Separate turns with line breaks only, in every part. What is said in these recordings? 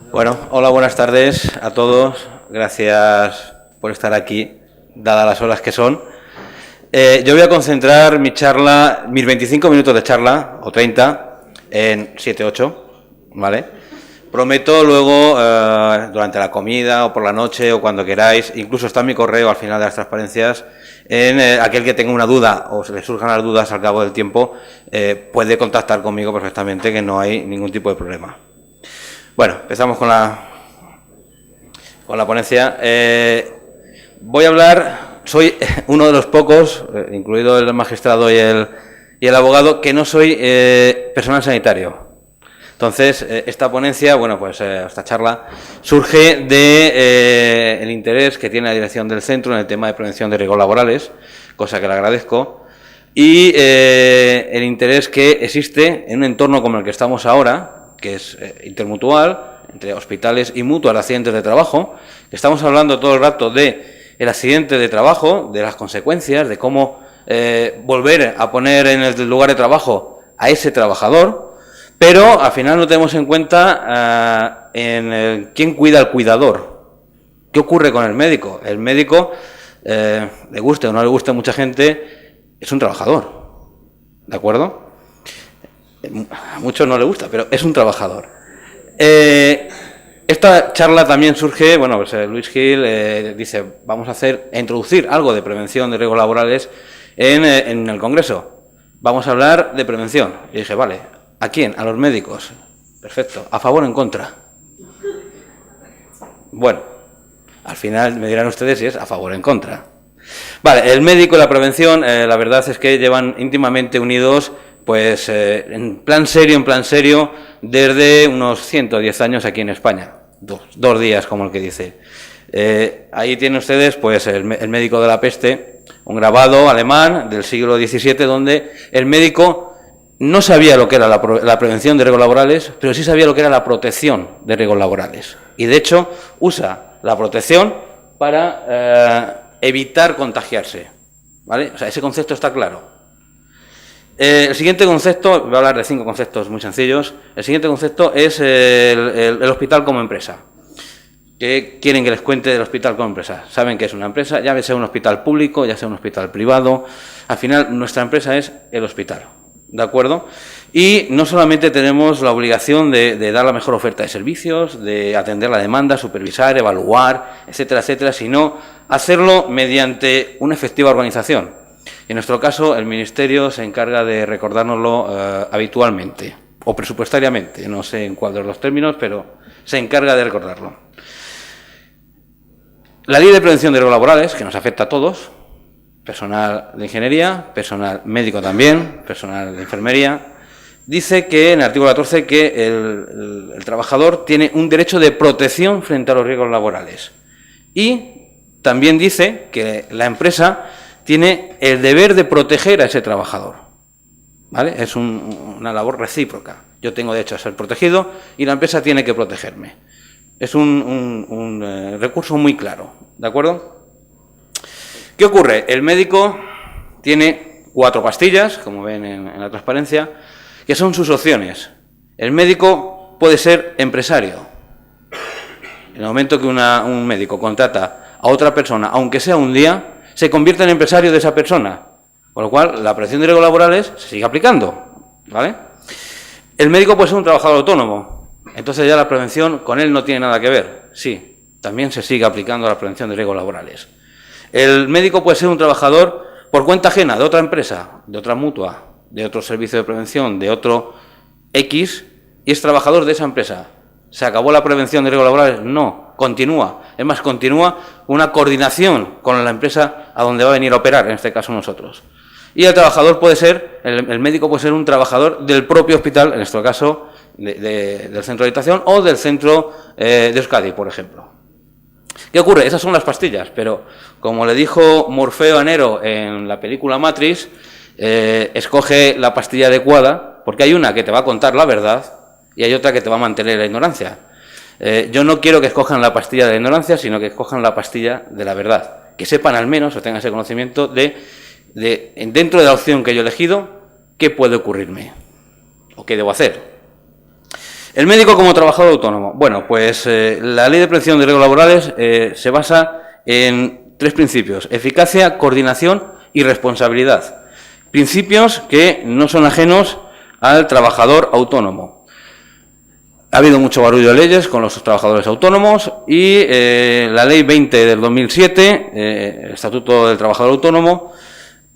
Bueno, hola, buenas tardes a todos. Gracias por estar aquí, dadas las horas que son. Yo voy a concentrar mi charla, mis 25 minutos de charla, o 30, en 7-8, ¿vale? Prometo luego, durante la comida o por la noche o cuando queráis, incluso está mi correo al final de las transparencias, en aquel que tenga una duda o se le surjan las dudas al cabo del tiempo, puede contactar conmigo perfectamente, que no hay ningún tipo de problema. Bueno, empezamos con la ponencia. Voy a hablar, soy uno de los pocos, incluido el magistrado y el abogado, que no soy personal sanitario. Entonces, esta ponencia, bueno, pues esta charla surge de el interés que tiene la dirección del centro en el tema de prevención de riesgos laborales, cosa que le agradezco, y el interés que existe en un entorno como el que estamos ahora, que es intermutual, entre hospitales y mutuas de accidentes de trabajo. Estamos hablando todo el rato del accidente de trabajo, de las consecuencias, de cómo volver a poner en el lugar de trabajo a ese trabajador, pero al final no tenemos en cuenta en quién cuida al cuidador. ¿Qué ocurre con el médico? El médico, le guste o no le guste a mucha gente, es un trabajador, ¿de acuerdo? A muchos no le gusta, pero es un trabajador. Esta charla también surge, bueno, pues Luis Gil dice, vamos a introducir algo de prevención de riesgos laborales en el Congreso. Vamos a hablar de prevención. Y dije, vale, ¿a quién? A los médicos. Perfecto. ¿A favor o en contra? Bueno, al final me dirán ustedes si es a favor o en contra. Vale, el médico y la prevención, la verdad es que llevan íntimamente unidos, pues en plan serio, desde unos 110 años aquí en España. Dos días, como el que dice. Ahí tienen ustedes, pues, el médico de la peste, un grabado alemán del siglo XVII, donde el médico no sabía lo que era la prevención de riesgos laborales, pero sí sabía lo que era la protección de riesgos laborales. Y, de hecho, usa la protección para evitar contagiarse, ¿vale? O sea, ese concepto está claro. El siguiente concepto, voy a hablar de 5 conceptos muy sencillos. El siguiente concepto es el hospital como empresa. ¿Qué quieren que les cuente del hospital como empresa? Saben que es una empresa, ya sea un hospital público, ya sea un hospital privado. Al final, nuestra empresa es el hospital, ¿de acuerdo? Y no solamente tenemos la obligación de dar la mejor oferta de servicios, de atender la demanda, supervisar, evaluar, etcétera, etcétera, sino hacerlo mediante una efectiva organización. En nuestro caso, el Ministerio se encarga de recordárnoslo habitualmente, o presupuestariamente, no sé en cuál de los dos términos, pero se encarga de recordarlo. La Ley de Prevención de Riesgos Laborales, que nos afecta a todos, personal de ingeniería, personal médico también, personal de enfermería, dice que en el artículo 14 que el trabajador tiene un derecho de protección frente a los riesgos laborales. Y también dice que la empresa tiene el deber de proteger a ese trabajador, ¿vale? Es una labor recíproca. Yo tengo derecho a ser protegido y la empresa tiene que protegerme. Es un recurso muy claro, ¿de acuerdo? ¿Qué ocurre? El médico tiene 4 pastillas, como ven en la transparencia, que son sus opciones. El médico puede ser empresario. En el momento que un médico contrata a otra persona, aunque sea un día, se convierte en empresario de esa persona, con lo cual la prevención de riesgos laborales se sigue aplicando, ¿vale? El médico puede ser un trabajador autónomo, entonces ya la prevención con él no tiene nada que ver. Sí, también se sigue aplicando la prevención de riesgos laborales. El médico puede ser un trabajador por cuenta ajena de otra empresa, de otra mutua, de otro servicio de prevención, de otro X, y es trabajador de esa empresa. ¿Se acabó la prevención de riesgos laborales? No, continúa. Es más, continúa una coordinación con la empresa a donde va a venir a operar, en este caso nosotros. Y el trabajador puede ser, el médico puede ser un trabajador del propio hospital, en nuestro caso del centro de habitación o del centro de Euskadi, por ejemplo. ¿Qué ocurre? Esas son las pastillas, pero como le dijo Morfeo a Neo en la película Matrix, escoge la pastilla adecuada, porque hay una que te va a contar la verdad y hay otra que te va a mantener la ignorancia. Yo no quiero que escojan la pastilla de la ignorancia, sino que escojan la pastilla de la verdad. Que sepan al menos, o tengan ese conocimiento de dentro de la opción que yo he elegido, qué puede ocurrirme o qué debo hacer. El médico como trabajador autónomo. Bueno, pues la Ley de Prevención de Riesgos Laborales se basa en 3 principios: eficacia, coordinación y responsabilidad. Principios que no son ajenos al trabajador autónomo. Ha habido mucho barullo de leyes con los trabajadores autónomos y la Ley 20 del 2007, el Estatuto del Trabajador Autónomo,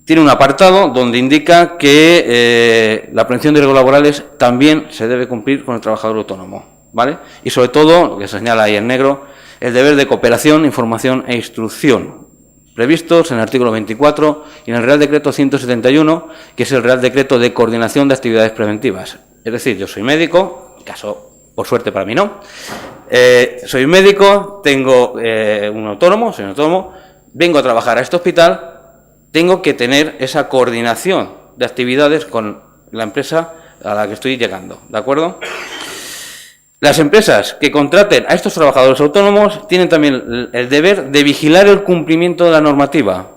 tiene un apartado donde indica que la prevención de riesgos laborales también se debe cumplir con el trabajador autónomo, ¿vale? Y sobre todo, lo que se señala ahí en negro, el deber de cooperación, información e instrucción, previstos en el artículo 24 y en el Real Decreto 171, que es el Real Decreto de Coordinación de Actividades Preventivas. Es decir, yo soy médico, en caso, por suerte para mí no, soy médico, tengo un autónomo, soy un autónomo, vengo a trabajar a este hospital, tengo que tener esa coordinación de actividades con la empresa a la que estoy llegando, ¿de acuerdo? Las empresas que contraten a estos trabajadores autónomos tienen también el deber de vigilar el cumplimiento de la normativa,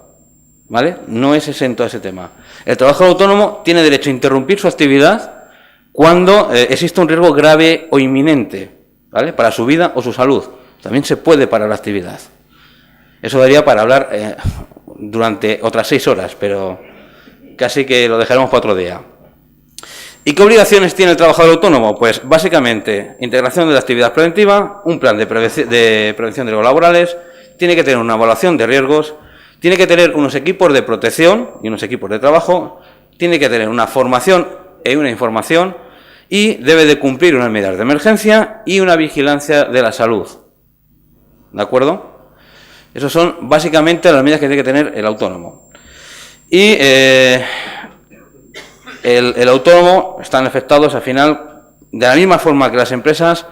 ¿vale? No es exento a ese tema. El trabajador autónomo tiene derecho a interrumpir su actividad cuando existe un riesgo grave o inminente, ¿vale?, para su vida o su salud. También se puede parar la actividad. Eso daría para hablar durante otras 6 horas, pero casi que lo dejaremos para otro día. ¿Y qué obligaciones tiene el trabajador autónomo? Pues básicamente integración de la actividad preventiva, un plan de prevención de riesgos laborales, tiene que tener una evaluación de riesgos, tiene que tener unos equipos de protección y unos equipos de trabajo, tiene que tener una formación y una información y debe de cumplir unas medidas de emergencia y una vigilancia de la salud. ¿De acuerdo? Esas son básicamente las medidas que tiene que tener el autónomo. Y el autónomo están afectados al final, de la misma forma que las empresas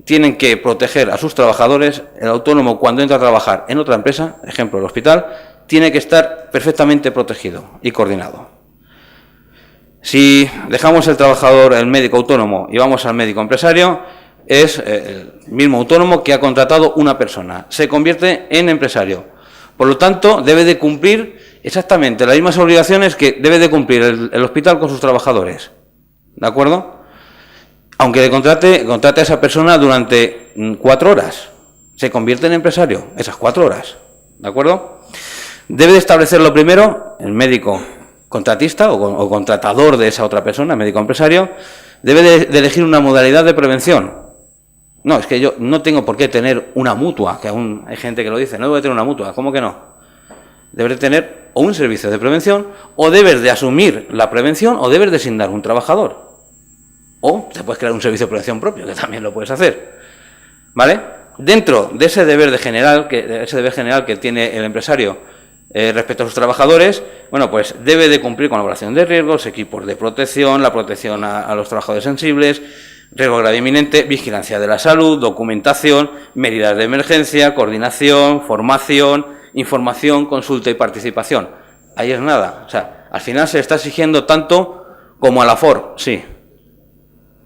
tienen que proteger a sus trabajadores. El autónomo, cuando entra a trabajar en otra empresa, ejemplo el hospital, tiene que estar perfectamente protegido y coordinado. Si dejamos el trabajador, el médico autónomo, y vamos al médico empresario, es el mismo autónomo que ha contratado una persona, se convierte en empresario. Por lo tanto, debe de cumplir exactamente las mismas obligaciones que debe de cumplir el hospital con sus trabajadores. ¿De acuerdo? Aunque le contrate a esa persona durante 4 horas, se convierte en empresario esas 4 horas. ¿De acuerdo? Debe de establecerlo primero el médico contratista o contratador de esa otra persona, médico empresario, debe de elegir una modalidad de prevención. No, es que yo no tengo por qué tener una mutua, que aún hay gente que lo dice, no debo de tener una mutua, ¿cómo que no? Debes de tener o un servicio de prevención, o debes de asumir la prevención, o debes de designar un trabajador. O te puedes crear un servicio de prevención propio, que también lo puedes hacer. ¿Vale? Dentro de ese deber general que tiene el empresario respecto a sus trabajadores, bueno, pues debe de cumplir con la evaluación de riesgos, equipos de protección, la protección a los trabajadores sensibles, riesgo grave inminente, vigilancia de la salud, documentación, medidas de emergencia, coordinación, formación, información, consulta y participación. Ahí es nada. O sea, al final se está exigiendo tanto como a la FOR, sí,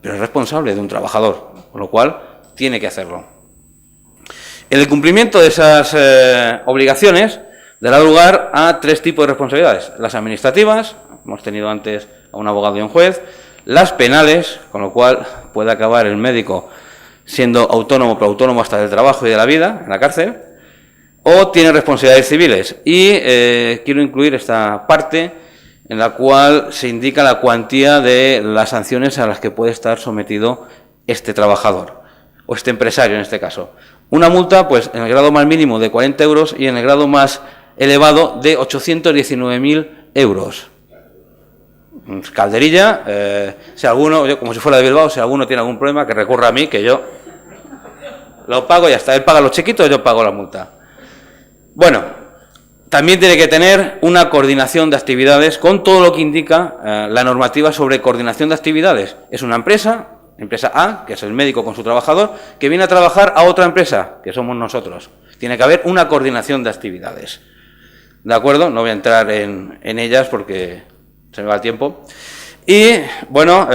pero es responsable de un trabajador, con lo cual tiene que hacerlo. El cumplimiento de esas obligaciones dará lugar a 3 tipos de responsabilidades: las administrativas, hemos tenido antes a un abogado y a un juez; las penales, con lo cual puede acabar el médico siendo autónomo, pero autónomo hasta del trabajo y de la vida, en la cárcel; o tiene responsabilidades civiles. Y quiero incluir esta parte en la cual se indica la cuantía de las sanciones a las que puede estar sometido este trabajador, o este empresario en este caso. Una multa, pues, en el grado más mínimo de 40 euros y en el grado más elevado de 819.000 euros. Calderilla, si alguno, yo como si fuera de Bilbao, si alguno tiene algún problema, que recurra a mí, que yo lo pago y ya está. Él paga los chiquitos, yo pago la multa. Bueno, también tiene que tener una coordinación de actividades con todo lo que indica la normativa sobre coordinación de actividades. Es una empresa A, que es el médico con su trabajador, que viene a trabajar a otra empresa, que somos nosotros. Tiene que haber una coordinación de actividades. ¿De acuerdo? No voy a entrar en ellas porque se me va el tiempo. Y, bueno,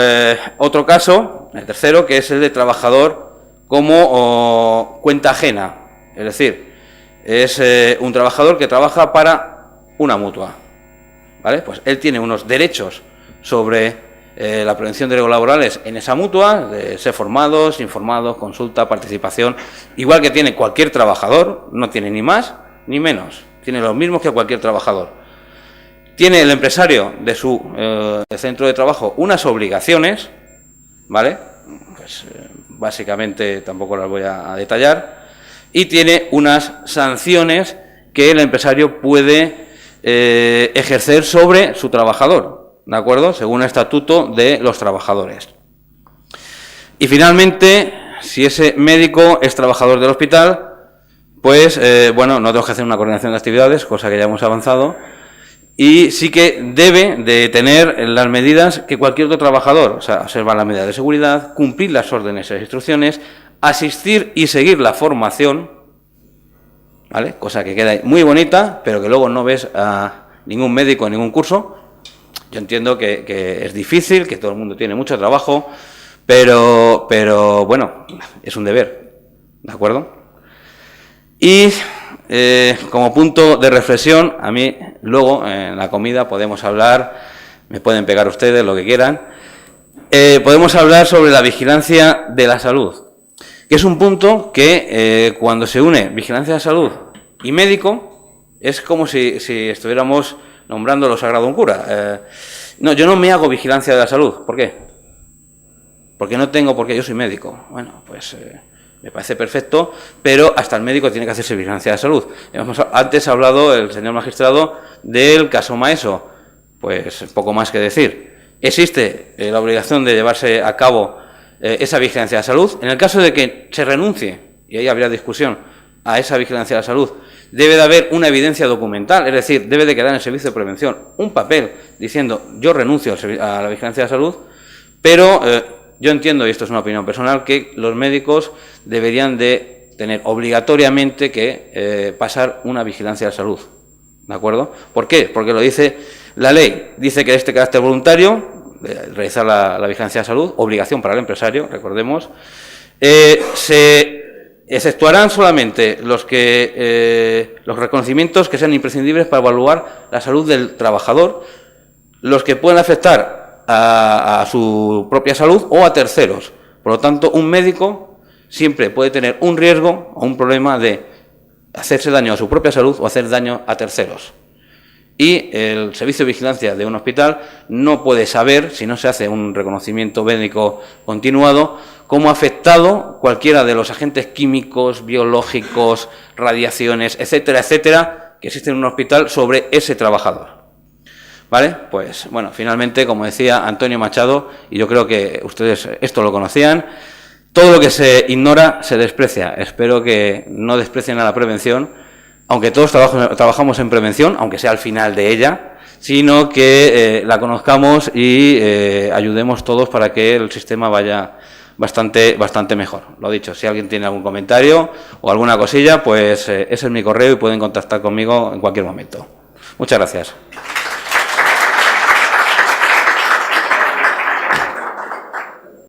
otro caso, el tercero, que es el de trabajador como cuenta ajena. Es decir, es un trabajador que trabaja para una mutua. ¿Vale? Pues él tiene unos derechos sobre la prevención de riesgos laborales en esa mutua, de ser formados, informados, consulta, participación, igual que tiene cualquier trabajador, no tiene ni más ni menos, tiene los mismos que cualquier trabajador. Tiene el empresario de su centro de trabajo unas obligaciones, ¿vale? Pues básicamente tampoco las voy a detallar, y tiene unas sanciones que el empresario puede ejercer sobre su trabajador, ¿de acuerdo? Según el estatuto de los trabajadores. Y finalmente, si ese médico es trabajador del hospital, pues, bueno, no tengo que hacer una coordinación de actividades, cosa que ya hemos avanzado, y sí que debe de tener las medidas que cualquier otro trabajador, o sea, observar las medidas de seguridad, cumplir las órdenes y las instrucciones, asistir y seguir la formación, ¿vale? Cosa que queda muy bonita, pero que luego no ves a ningún médico en ningún curso. Yo entiendo que es difícil, que todo el mundo tiene mucho trabajo, pero bueno, es un deber, ¿de acuerdo? Y como punto de reflexión, a mí luego en la comida podemos hablar, me pueden pegar ustedes lo que quieran, podemos hablar sobre la vigilancia de la salud, que es un punto que cuando se une vigilancia de salud y médico, es como si estuviéramos nombrando lo sagrado a un cura. No, yo no me hago vigilancia de la salud. ¿Por qué? Porque no tengo, porque yo soy médico. Bueno, pues me parece perfecto, pero hasta el médico tiene que hacerse vigilancia de salud. Antes ha hablado el señor magistrado del caso Maeso. Pues poco más que decir. Existe la obligación de llevarse a cabo esa vigilancia de salud. En el caso de que se renuncie, y ahí habría discusión, a esa vigilancia de la salud, debe de haber una evidencia documental, es decir, debe de quedar en el servicio de prevención un papel diciendo yo renuncio a la vigilancia de la salud, pero yo entiendo, y esto es una opinión personal, que los médicos deberían de tener obligatoriamente que pasar una vigilancia de la salud, ¿de acuerdo? ¿Por qué? Porque lo dice la ley, dice que de este carácter voluntario, de realizar la vigilancia de salud, obligación para el empresario, recordemos, se exceptuarán solamente los reconocimientos que sean imprescindibles para evaluar la salud del trabajador, los que pueden afectar a su propia salud o a terceros. Por lo tanto, un médico siempre puede tener un riesgo o un problema de hacerse daño a su propia salud o hacer daño a terceros. Y el servicio de vigilancia de un hospital no puede saber, si no se hace un reconocimiento médico continuado, cómo ha afectado cualquiera de los agentes químicos, biológicos, radiaciones, etcétera, etcétera, que existen en un hospital sobre ese trabajador. ¿Vale? Pues, bueno, finalmente, como decía Antonio Machado, y yo creo que ustedes esto lo conocían, todo lo que se ignora se desprecia. Espero que no desprecien a la prevención, aunque todos trabajamos en prevención, aunque sea al final de ella, sino que la conozcamos y ayudemos todos para que el sistema vaya bastante mejor. Lo dicho, si alguien tiene algún comentario o alguna cosilla, pues ese es mi correo y pueden contactar conmigo en cualquier momento. Muchas gracias.